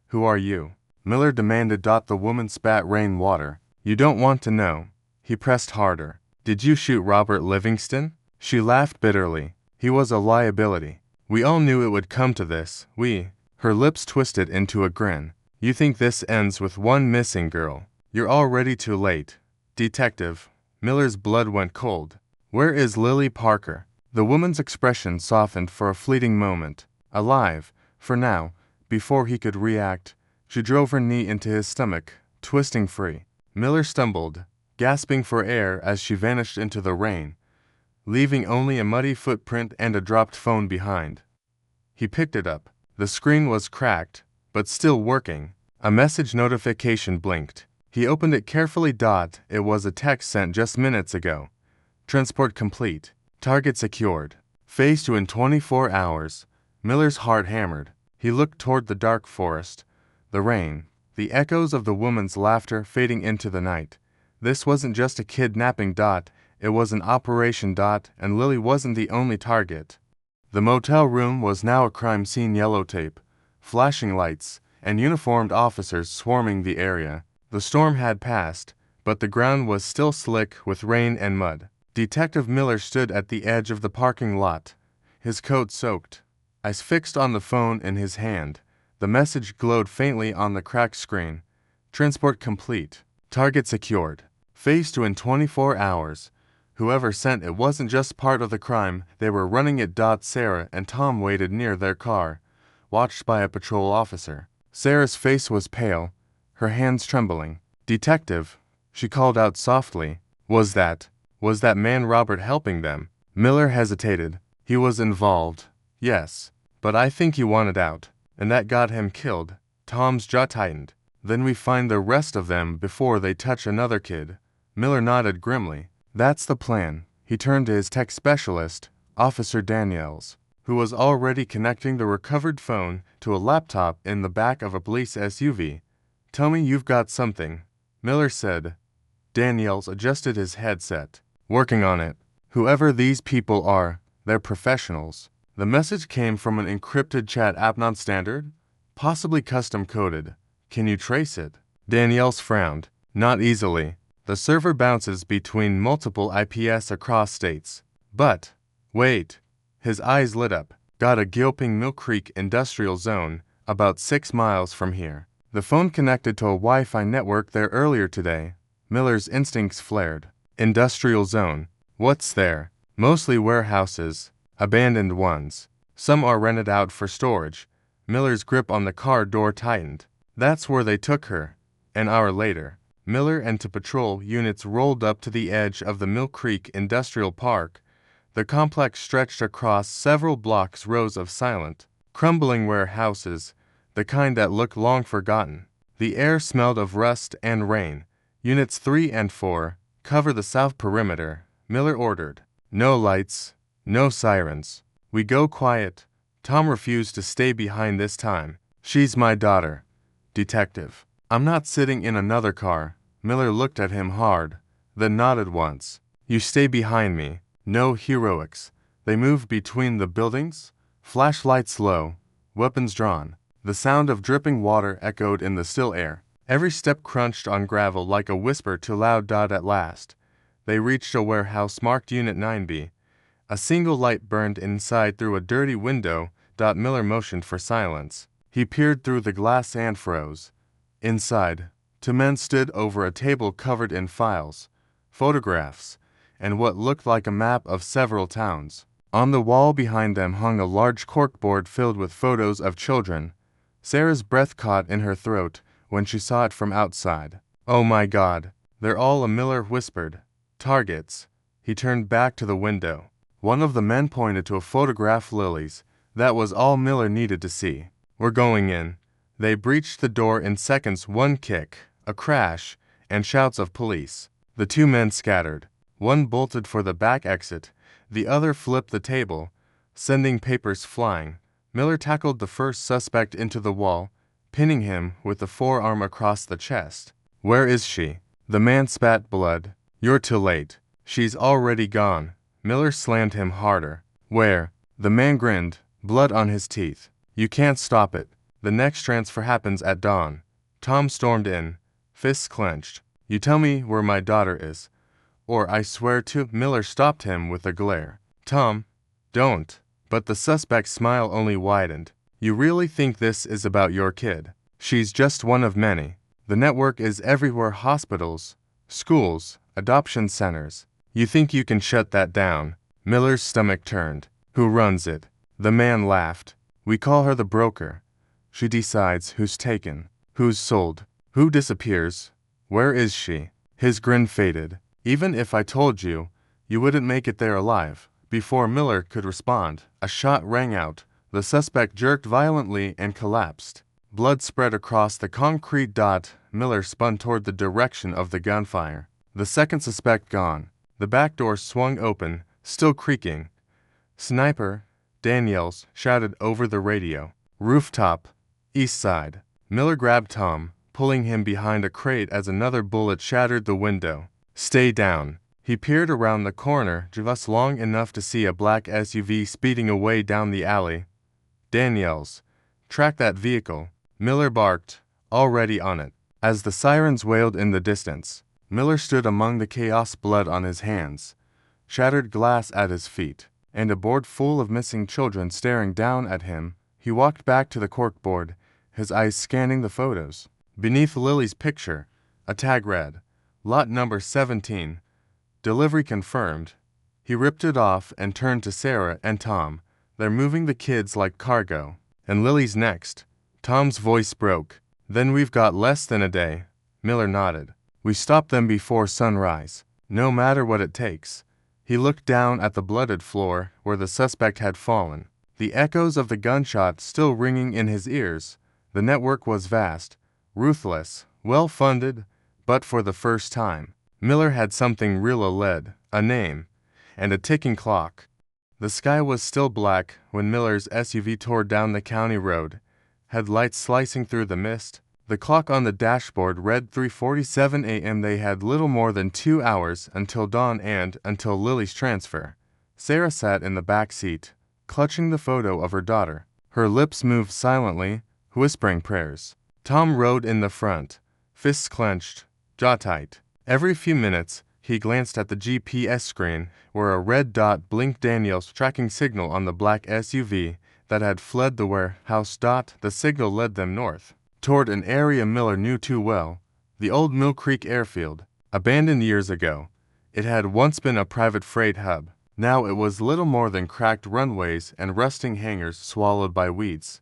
"Who are you?" Miller demanded. The woman spat rain water. "You don't want to know." He pressed harder. "Did you shoot Robert Livingston?" She laughed bitterly. "He was a liability. We all knew it would come to this. Her lips twisted into a grin. "You think this ends with one missing girl? You're already too late." "Detective." Miller's blood went cold. "Where is Lily Parker?" The woman's expression softened for a fleeting moment. "Alive, for now." Before he could react, she drove her knee into his stomach, twisting free. Miller stumbled, gasping for air as she vanished into the rain, leaving only a muddy footprint and a dropped phone behind. He picked it up. The screen was cracked, but still working. A message notification blinked. He opened it carefully. It was a text sent just minutes ago. "Transport complete. Target secured. Phase 2 in 24 hours. Miller's heart hammered. He looked toward the dark forest, the rain, the echoes of the woman's laughter fading into the night. This wasn't just a kidnapping. It was an operation. And Lily wasn't the only target. The motel room was now a crime scene. Yellow tape, flashing lights, and uniformed officers swarming the area. The storm had passed, but the ground was still slick with rain and mud. Detective Miller stood at the edge of the parking lot, his coat soaked, eyes fixed on the phone in his hand. The message glowed faintly on the cracked screen. "Transport complete. Target secured. Phase 2 in 24 hours. Whoever sent it wasn't just part of the crime, they were running it. Sarah and Tom waited near their car, watched by a patrol officer. Sarah's face was pale, her hands trembling. "Detective," she called out softly. Was that man Robert helping them?" Miller hesitated. "He was involved, yes, but I think he wanted out, and that got him killed." Tom's jaw tightened. "Then we find the rest of them before they touch another kid." Miller nodded grimly. "That's the plan." He turned to his tech specialist, Officer Daniels, who was already connecting the recovered phone to a laptop in the back of a police SUV. "Tell me you've got something," Miller said. Daniels adjusted his headset. "Working on it. Whoever these people are, they're professionals." The message came from an encrypted chat app. "Non-standard? Possibly custom-coded. Can you trace it?" Daniels frowned. "Not easily. The server bounces between multiple IPs across states. But, wait." His eyes lit up. "Got a Gilping Mill Creek industrial zone, about 6 miles from here. The phone connected to a Wi-Fi network there earlier today." Miller's instincts flared. "Industrial zone. What's there?" "Mostly warehouses, abandoned ones. Some are rented out for storage." Miller's grip on the car door tightened. "That's where they took her." An hour later, Miller and two patrol units rolled up to the edge of the Mill Creek Industrial Park. The complex stretched across several blocks, rows of silent, crumbling warehouses, the kind that look long forgotten. The air smelled of rust and rain. "Units 3 and 4, cover the south perimeter," Miller ordered. "No lights, no sirens. We go quiet." Tom refused to stay behind this time. "She's my daughter, detective. I'm not sitting in another car." Miller looked at him hard, then nodded once. "You stay behind me. No heroics. They moved between the buildings, flashlights low, weapons drawn. The sound of dripping water echoed in the still air. Every step crunched on gravel like a whisper to loud. At last, they reached a warehouse marked Unit 9B. A single light burned inside through a dirty window. Miller motioned for silence. He peered through the glass and froze. Inside, two men stood over a table covered in files, photographs, and what looked like a map of several towns. On the wall behind them hung a large corkboard filled with photos of children. Sarah's breath caught in her throat when she saw it from outside. "Oh my God, they're all," Miller whispered. "Targets." He turned back to the window. One of the men pointed to a photograph of Lily's. That was all Miller needed to see. "We're going in." They breached the door in seconds. One kick, a crash, and shouts of police. The two men scattered. One bolted for the back exit, the other flipped the table, sending papers flying. Miller tackled the first suspect into the wall, pinning him with the forearm across the chest. "Where is she?" The man spat blood. "You're too late. She's already gone." Miller slammed him harder. "Where?" The man grinned, blood on his teeth. "You can't stop it. The next transfer happens at dawn." Tom stormed in, fists clenched. "You tell me where my daughter is, or I swear to—" Miller stopped him with a glare. "Tom, don't." But the suspect's smile only widened. "You really think this is about your kid? She's just one of many. The network is everywhere: hospitals, schools, adoption centers. You think you can shut that down?" Miller's stomach turned. "Who runs it?" The man laughed. "We call her the broker. She decides who's taken, who's sold, who disappears. Where is she?" His grin faded. "Even if I told you, you wouldn't make it there alive." Before Miller could respond, a shot rang out. The suspect jerked violently and collapsed. Blood spread across the concrete. Miller spun toward the direction of the gunfire. The second suspect gone. The back door swung open, still creaking. "Sniper!" Daniels shouted over the radio. "Rooftop, east side." Miller grabbed Tom, pulling him behind a crate as another bullet shattered the window. "Stay down." He peered around the corner just long enough to see a black SUV speeding away down the alley. "Daniels, track that vehicle." Miller barked, already on it. As the sirens wailed in the distance, Miller stood among the chaos, blood on his hands, shattered glass at his feet, and a board full of missing children staring down at him. He walked back to the corkboard, his eyes scanning the photos. Beneath Lily's picture, a tag read, "Lot number 17. Delivery confirmed." He ripped it off and turned to Sarah and Tom. "They're moving the kids like cargo. And Lily's next." Tom's voice broke. "Then we've got less than a day." Miller nodded. "We stop them before sunrise, no matter what it takes." He looked down at the blooded floor where the suspect had fallen, the echoes of the gunshot still ringing in his ears. The network was vast, ruthless, well-funded, but for the first time, Miller had something real: a lead, a name, and a ticking clock. The sky was still black when Miller's SUV tore down the county road, headlights slicing through the mist. The clock on the dashboard read 3:47 a.m. They had little more than 2 hours until dawn and until Lily's transfer. Sarah sat in the back seat, clutching the photo of her daughter. Her lips moved silently, whispering prayers. Tom rode in the front, fists clenched, jaw tight. Every few minutes, he glanced at the GPS screen, where a red dot blinked: Daniel's tracking signal on the black SUV that had fled the warehouse. The signal led them north, toward an area Miller knew too well, the old Mill Creek airfield. Abandoned years ago, it had once been a private freight hub. Now it was little more than cracked runways and rusting hangars swallowed by weeds.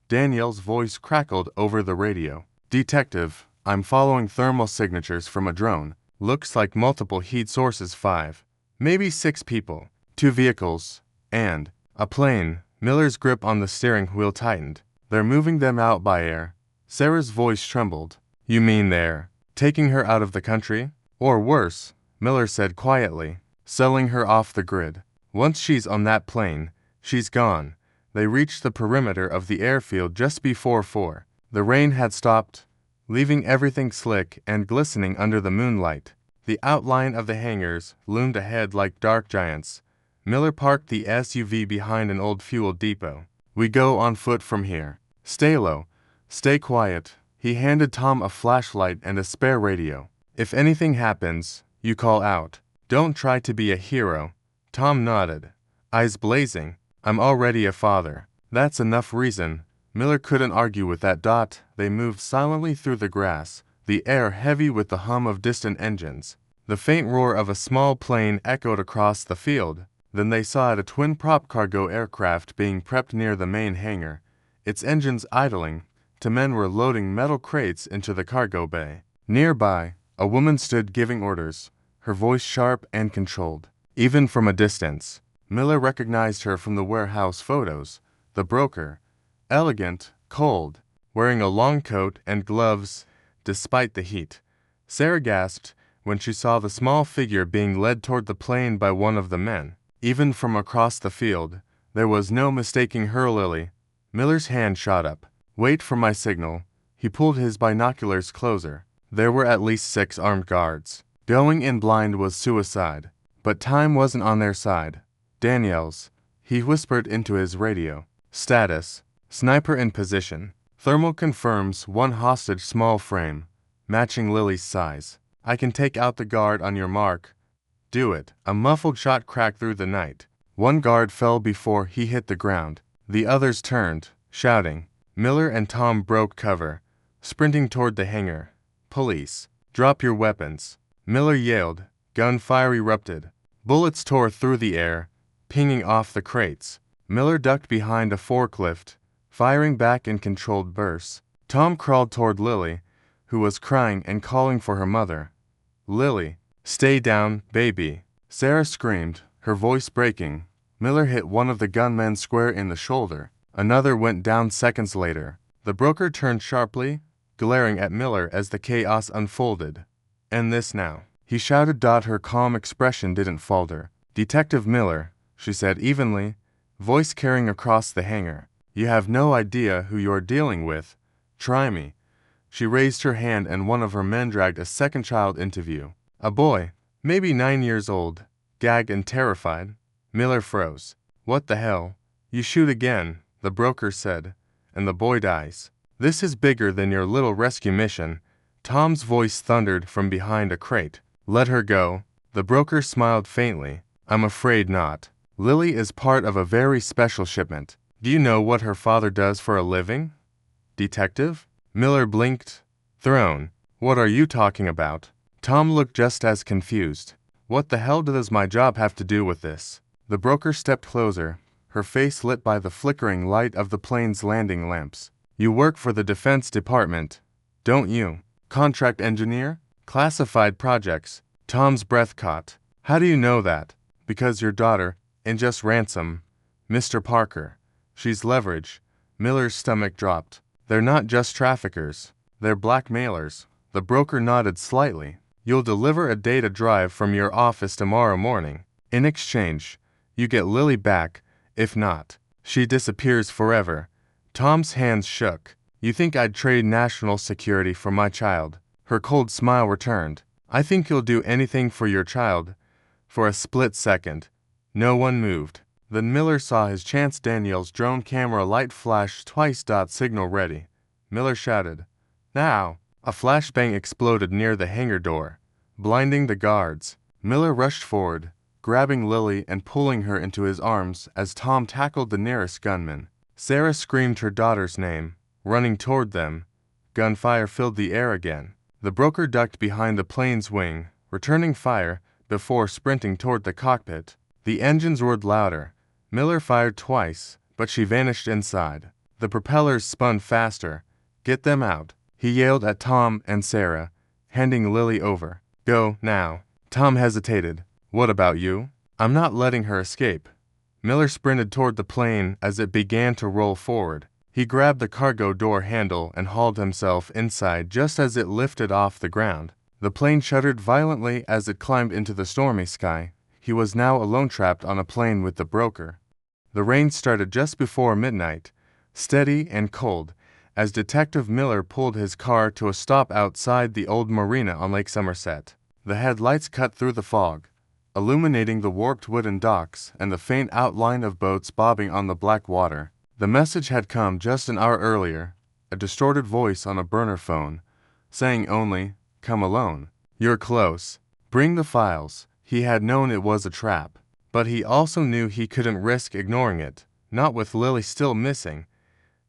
Daniel's voice crackled over the radio. "Detective, I'm following thermal signatures from a drone. Looks like multiple heat sources: 5, maybe 6 people, 2 vehicles, and a plane." Miller's grip on the steering wheel tightened. "They're moving them out by air." Sarah's voice trembled. "You mean they're taking her out of the country? Or worse," Miller said quietly, "selling her off the grid. Once she's on that plane, she's gone." They reached the perimeter of the airfield just before 4. The rain had stopped, leaving everything slick and glistening under the moonlight. The outline of the hangars loomed ahead like dark giants, Miller parked the SUV behind an old fuel depot. We go on foot from here. Stay low. Stay quiet. He handed Tom a flashlight and a spare radio. If anything happens, you call out. Don't try to be a hero. Tom nodded, eyes blazing. I'm already a father. That's enough reason. Miller couldn't argue with that. They moved silently through the grass, the air heavy with the hum of distant engines. The faint roar of a small plane echoed across the field. Then they saw a twin-prop cargo aircraft being prepped near the main hangar, its engines idling. Two men were loading metal crates into the cargo bay. Nearby, a woman stood giving orders, her voice sharp and controlled. Even from a distance, Miller recognized her from the warehouse photos. The broker, elegant, cold, wearing a long coat and gloves despite the heat. Sarah gasped when she saw the small figure being led toward the plane by one of the men. Even from across the field, there was no mistaking her. Lily. Miller's hand shot up. Wait for my signal. He pulled his binoculars closer. There were at least 6 armed guards. Going in blind was suicide. But time wasn't on their side. Daniels, he whispered into his radio. Status. Sniper in position. Thermal confirms 1 hostage, small frame, matching Lily's size. I can take out the guard on your mark. Do it. A muffled shot cracked through the night. 1 guard fell before he hit the ground. The others turned, shouting. Miller and Tom broke cover, sprinting toward the hangar. Police. Drop your weapons. Miller yelled. Gunfire erupted. Bullets tore through the air, pinging off the crates. Miller ducked behind a forklift, firing back in controlled bursts. Tom crawled toward Lily, who was crying and calling for her mother. Lily, stay down, baby. Sarah screamed, her voice breaking. Miller hit one of the gunmen square in the shoulder. Another went down seconds later. The broker turned sharply, glaring at Miller as the chaos unfolded. End this now, he shouted. Her calm expression didn't falter. Detective Miller, she said evenly, voice carrying across the hangar. You have no idea who you're dealing with. Try me. She raised her hand and one of her men dragged a second child into view. A boy, maybe 9 years old, gagged and terrified. Miller froze. What the hell? You shoot again, the broker said, and the boy dies. This is bigger than your little rescue mission. Tom's voice thundered from behind a crate. Let her go. The broker smiled faintly. I'm afraid not. Lily is part of a very special shipment. Do you know what her father does for a living? Detective? Miller blinked. Thrown. What are you talking about? Tom looked just as confused. What the hell does my job have to do with this? The broker stepped closer, her face lit by the flickering light of the plane's landing lamps. You work for the Defense Department, don't you? Contract engineer? Classified projects. Tom's breath caught. How do you know that? Because your daughter, in just ransom. Mr. Parker. She's leverage. Miller's stomach dropped. They're not just traffickers. They're blackmailers. The broker nodded slightly. You'll deliver a data drive from your office tomorrow morning. In exchange, you get Lily back. If not, she disappears forever. Tom's hands shook. You think I'd trade national security for my child? Her cold smile returned. I think you'll do anything for your child. For a split second, no one moved. Then Miller saw his chance. Daniel's drone camera light flashed twice. Signal ready. Miller shouted. Now! A flashbang exploded near the hangar door, blinding the guards. Miller rushed forward, grabbing Lily and pulling her into his arms as Tom tackled the nearest gunman. Sarah screamed her daughter's name, running toward them. Gunfire filled the air again. The broker ducked behind the plane's wing, returning fire, before sprinting toward the cockpit. The engines roared louder. Miller fired twice, but she vanished inside. The propellers spun faster. Get them out, he yelled at Tom and Sarah, handing Lily over. Go, now. Tom hesitated. What about you? I'm not letting her escape. Miller sprinted toward the plane as it began to roll forward. He grabbed the cargo door handle and hauled himself inside just as it lifted off the ground. The plane shuddered violently as it climbed into the stormy sky. He was now alone, trapped on a plane with the broker. The rain started just before midnight, steady and cold, as Detective Miller pulled his car to a stop outside the old marina on Lake Somerset. The headlights cut through the fog, illuminating the warped wooden docks and the faint outline of boats bobbing on the black water. The message had come just an hour earlier, a distorted voice on a burner phone, saying only, "Come alone. You're close. Bring the files." He had known it was a trap, but he also knew he couldn't risk ignoring it, not with Lily still missing.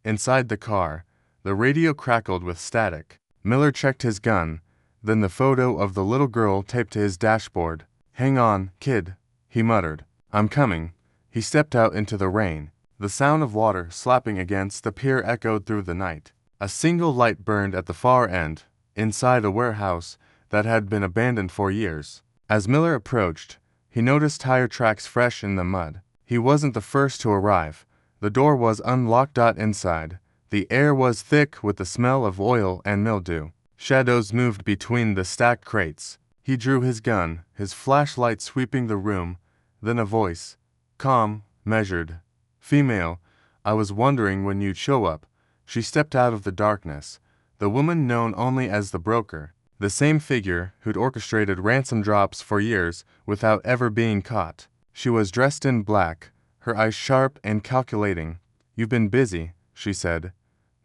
Inside the car, the radio crackled with static. Miller checked his gun, then the photo of the little girl taped to his dashboard. "Hang on, kid," he muttered. "I'm coming." He stepped out into the rain. The sound of water slapping against the pier echoed through the night. A single light burned at the far end, inside a warehouse that had been abandoned for years. As Miller approached, he noticed tire tracks fresh in the mud. He wasn't the first to arrive. The door was unlocked. Inside, the air was thick with the smell of oil and mildew. Shadows moved between the stacked crates. He drew his gun, his flashlight sweeping the room. Then a voice, calm, measured. "Female, I was wondering when you'd show up." She stepped out of the darkness. The woman known only as the broker, the same figure who'd orchestrated ransom drops for years without ever being caught. She was dressed in black, her eyes sharp and calculating. "You've been busy," she said,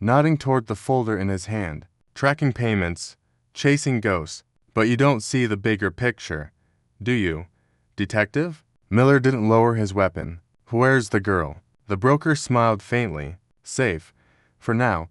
nodding toward the folder in his hand. "Tracking payments, chasing ghosts, but you don't see the bigger picture, do you, detective?" Miller didn't lower his weapon. "Where's the girl?" The broker smiled faintly. "Safe. For now."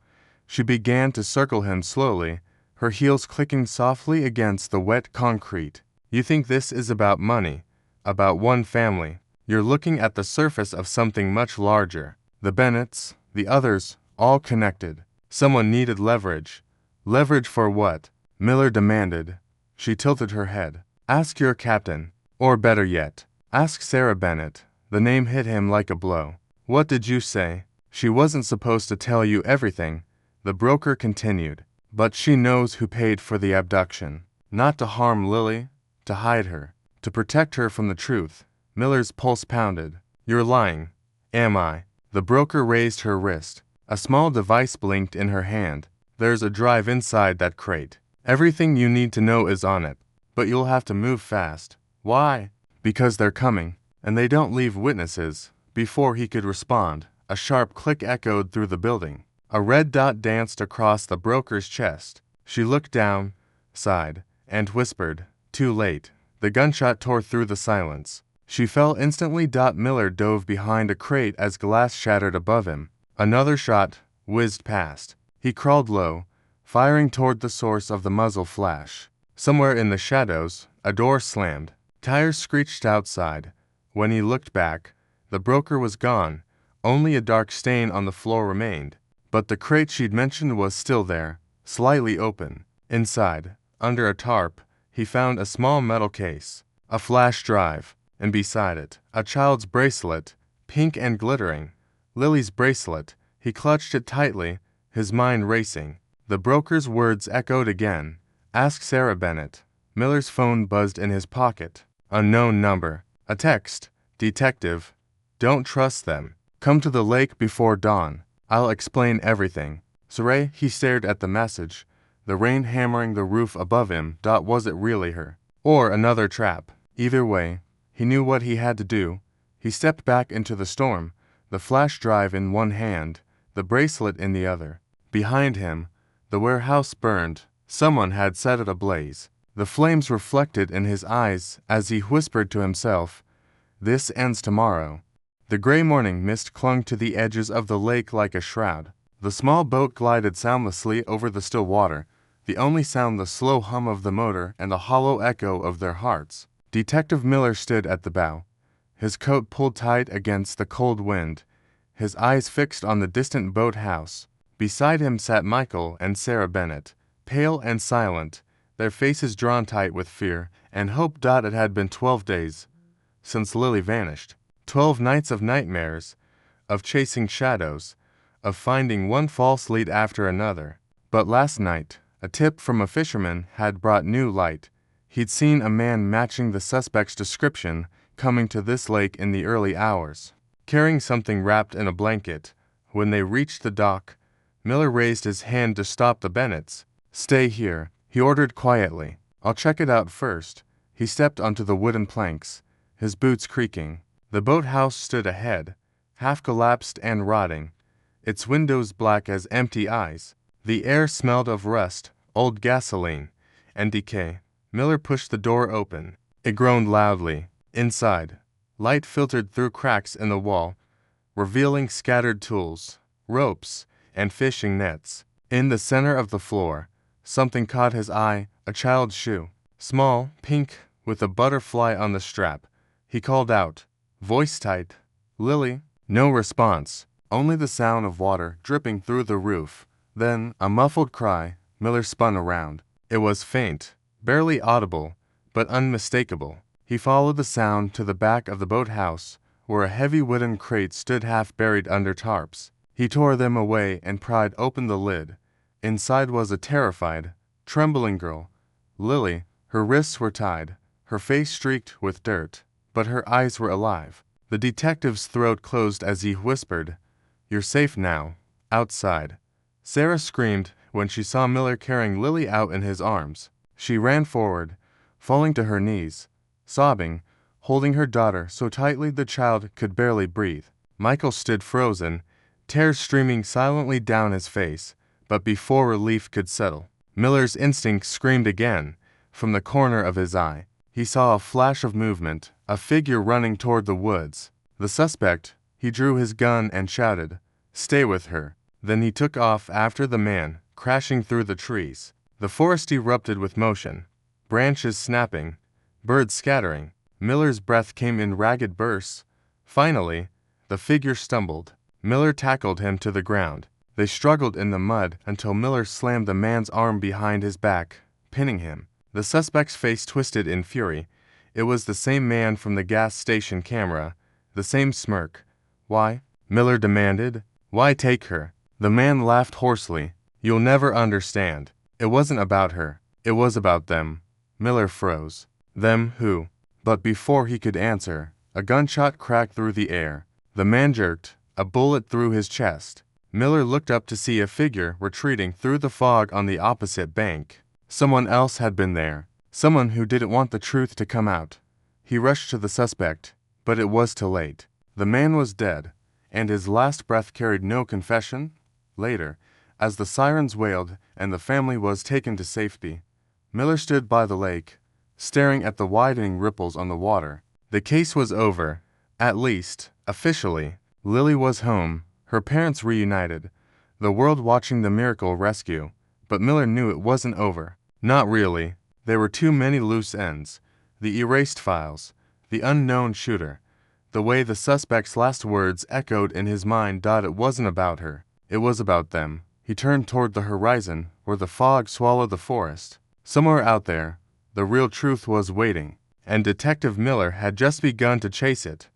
She began to circle him slowly, her heels clicking softly against the wet concrete. "You think this is about money, about one family. You're looking at the surface of something much larger. The Bennetts, the others, all connected. Someone needed leverage." "Leverage for what?" Miller demanded. She tilted her head. "Ask your captain. Or better yet, ask Sarah Bennett." The name hit him like a blow. "What did you say?" "She wasn't supposed to tell you everything," the broker continued. "But she knows who paid for the abduction. Not to harm Lily, to hide her, to protect her from the truth." Miller's pulse pounded. "You're lying." "Am I?" The broker raised her wrist. A small device blinked in her hand. "There's a drive inside that crate. Everything you need to know is on it. But you'll have to move fast." "Why?" "Because they're coming, and they don't leave witnesses." Before he could respond, a sharp click echoed through the building. A red dot danced across the broker's chest. She looked down, sighed, and whispered, "Too late." The gunshot tore through the silence. She fell instantly. Miller dove behind a crate as glass shattered above him. Another shot whizzed past. He crawled low, firing toward the source of the muzzle flash. Somewhere in the shadows, a door slammed. Tires screeched outside. When he looked back, the broker was gone. Only a dark stain on the floor remained. But the crate she'd mentioned was still there, slightly open. Inside, under a tarp, he found a small metal case, a flash drive, and beside it, a child's bracelet, pink and glittering. Lily's bracelet. He clutched it tightly, his mind racing. The broker's words echoed again. "Ask Sarah Bennett." Miller's phone buzzed in his pocket. Unknown number. A text. "Detective. Don't trust them. Come to the lake before dawn. I'll explain everything." Saray, he stared at the message, the rain hammering the roof above him. Was it really her? Or another trap? Either way, he knew what he had to do. He stepped back into the storm, the flash drive in one hand, the bracelet in the other. Behind him, the warehouse burned. Someone had set it ablaze. The flames reflected in his eyes as he whispered to himself, "This ends tomorrow." The gray morning mist clung to the edges of the lake like a shroud. The small boat glided soundlessly over the still water, the only sound the slow hum of the motor and the hollow echo of their hearts. Detective Miller stood at the bow, his coat pulled tight against the cold wind, his eyes fixed on the distant boathouse. Beside him sat Michael and Sarah Bennett, pale and silent, their faces drawn tight with fear and hope. It had been 12 days since Lily vanished. 12 nights of nightmares, of chasing shadows, of finding one false lead after another. But last night, a tip from a fisherman had brought new light. He'd seen a man matching the suspect's description coming to this lake in the early hours, carrying something wrapped in a blanket. When they reached the dock, Miller raised his hand to stop the Bennetts. "Stay here," he ordered quietly. "I'll check it out first." He stepped onto the wooden planks, his boots creaking. The boathouse stood ahead, half collapsed and rotting, its windows black as empty eyes. The air smelled of rust, old gasoline, and decay. Miller pushed the door open. It groaned loudly. Inside, light filtered through cracks in the wall, revealing scattered tools, ropes, and fishing nets. In the center of the floor, something caught his eye, a child's shoe. Small, pink, with a butterfly on the strap. He called out, voice tight, "Lily." No response, only the sound of water dripping through the roof. Then, a muffled cry. Miller spun around. It was faint, barely audible, but unmistakable. He followed the sound to the back of the boathouse, where a heavy wooden crate stood half buried under tarps. He tore them away and pried open the lid. Inside was a terrified, trembling girl, Lily. Her wrists were tied, her face streaked with dirt, but her eyes were alive. The detective's throat closed as he whispered, "You're safe now, outside." Sarah screamed when she saw Miller carrying Lily out in his arms. She ran forward, falling to her knees, sobbing, holding her daughter so tightly the child could barely breathe. Michael stood frozen, tears streaming silently down his face, but before relief could settle, Miller's instinct screamed again. From the corner of his eye, he saw a flash of movement, a figure running toward the woods. The suspect. He drew his gun and shouted, "Stay with her." Then he took off after the man, crashing through the trees. The forest erupted with motion, branches snapping, birds scattering. Miller's breath came in ragged bursts. Finally, the figure stumbled. Miller tackled him to the ground. They struggled in the mud until Miller slammed the man's arm behind his back, pinning him. The suspect's face twisted in fury. It was the same man from the gas station camera, the same smirk. "Why?" Miller demanded. "Why take her?" The man laughed hoarsely. "You'll never understand. It wasn't about her. It was about them." Miller froze. Them who? But before he could answer, a gunshot cracked through the air. The man jerked, a bullet through his chest. Miller looked up to see a figure retreating through the fog on the opposite bank. Someone else had been there. Someone who didn't want the truth to come out. He rushed to the suspect, but it was too late. The man was dead, and his last breath carried no confession. Later, as the sirens wailed and the family was taken to safety, Miller stood by the lake, staring at the widening ripples on the water. The case was over, at least, officially. Lily was home, her parents reunited, the world watching the miracle rescue. But Miller knew it wasn't over. Not really. There were too many loose ends. The erased files, the unknown shooter, the way the suspect's last words echoed in his mind. It wasn't about her. It was about them. He turned toward the horizon, where the fog swallowed the forest. Somewhere out there, the real truth was waiting, and Detective Miller had just begun to chase it.